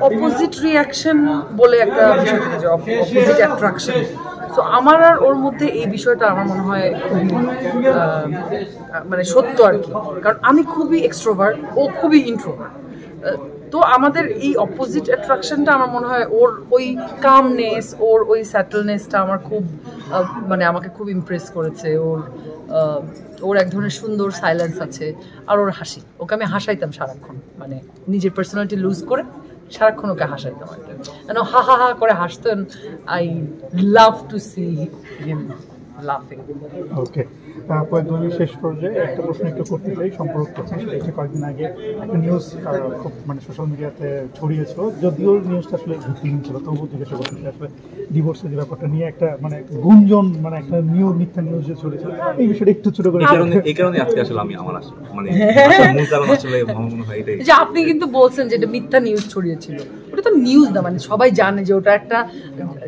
Opposite reaction বলে একটা বিষয় থাকে যে অপোজিট অ্যাট্রাকশন। তো আমার আর ওর মধ্যে এই বিষয়টা আমার মনে হয় খুবই মানে সত্য আর কি, কারণ আমি খুবই এক্সট্রোভার্ট, ও খুবই ইন্ট্রোভার্ট। তো আমাদের এই অপোজিট অ্যাট্রাকশনটা আমার মনে হয় ওর ওই কামনেস, ওর ওই স্যাটেলনেসটা আমার খুব মানে আমাকে খুব ইমপ্রেস করেছে। ওর এক ধরনের সুন্দর সাইলেন্স আছে, আর ওর হাসি, ওকে আমি হাসাইতাম সারাক্ষণ, মানে নিজের পার্সোনালিটি লুজ করে সারাক্ষণ ওকে হাসাইতাম আর কি। হা হা হা করে হাসতেন। I love to see him লাফিং। ওকে, কয়েকদিনের শেষ পর্যায়ে একটা প্রশ্ন একটু করতে চাই, সম্পর্ক সেটা কয়েকদিন আগে একটা নিউজ খুব মানে সোশ্যাল মিডিয়াতে ছড়িয়েছিল, যদিও নিউজটা আসলে ভিত্তিহীন ছিল, তবুও জিজ্ঞাসা করতে আসলে ডিভোর্সের যে ব্যাপারটা নিয়ে একটা মানে গুঞ্জন, মানে একটা মিথ্যা নিউজ যে ছড়িয়েছিল, এই বিষয়টা একটু ছোট করে। এই কারণে আজকে আসলে আমি আমার মানে মূল কারণ আসলে মনে হয় এটাই যে আপনি কিন্তু বলছেন যে এটা মিথ্যা নিউজ ছড়িয়েছিল, ওটা তো নিউজ না, মানে সবাই জানে যে ওটা একটা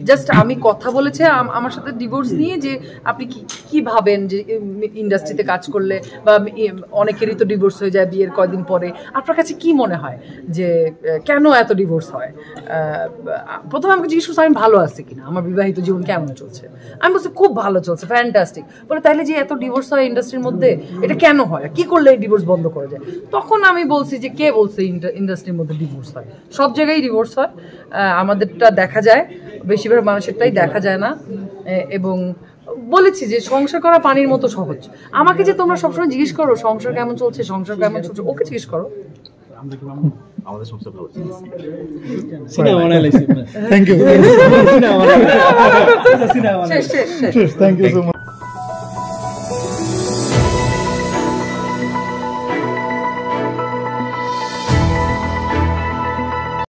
জাস্ট আমি কথা বলেছে আমার সাথে ডিভোর্স নিয়ে, যে আপনি কি ভাবেন যে ইন্ডাস্ট্রিতে কাজ করলে বা অনেকেরই তো ডিভোর্স হয়ে যায় বিয়ের কয়দিন পরে, আপনার কাছে কি মনে হয় যে কেন এত ডিভোর্স হয়? প্রথমে আমাকে জিজ্ঞেস করছে আমি ভালো আছি কিনা, আমার বিবাহিত জীবন কেমন চলছে। আমি বলছি খুব ভালো চলছে, ফ্যান্টাস্টিক। বলে তাহলে যে এত ডিভোর্স হয় ইন্ডাস্ট্রির মধ্যে, এটা কেন হয়, কি করলে এই ডিভোর্স বন্ধ করা যায়? তখন আমি বলছি যে কে বলছে ইন্ডাস্ট্রির মধ্যে ডিভোর্স হয়? সব জায়গায় ডিভোর্স হয়, আমাদেরটা দেখা যায়, বেশিরভাগ মানুষেরটাই দেখা যায় না। এবং বলেছি যে সংসার করা পানির মতো সহজ। আমাকে যে তোমরা সবসময় জিজ্ঞেস করো সংসার কেমন চলছে, সংসার কেমন চলছে, ওকে জিজ্ঞেস করো। আমাদের সংসার ভালো চলছে। Thank you. শেষ। Thank you so much.